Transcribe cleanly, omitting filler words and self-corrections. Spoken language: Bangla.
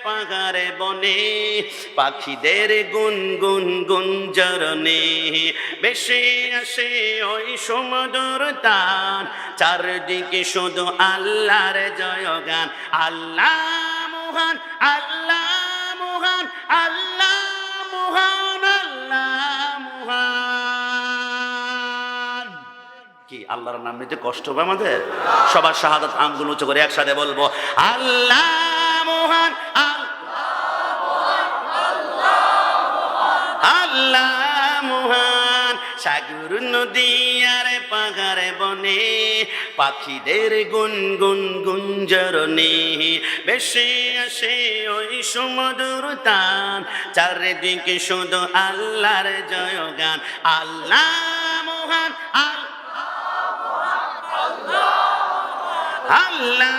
পাহাড়ে বনে পাখিদের গুনগুন গুঞ্জরণে বেশে আসে ওই সমুদ্র তান চারদিকে শুধু আল্লাহর জয়গান আল্লাহ মহান আল্লাহ মহান আল্লাহ মহান আল্লাহ মহান কি আল্লাহর নাম নিতে কষ্ট হবে আমাদের সবার শাহাদাত আঙ্গুল উঁচু করে একসাথে বলবো আল্লাহ মহান আল্লাহ মহান সাগর নদী আর পাহাড়ে বনে পাখিদের গুনগুন গুঞ্জরণে বেশে আসে ওই সমুদ্র তান চারিদিকে শুধু আল্লাহর জয়গান আল্লাহ মহান আল্লাহ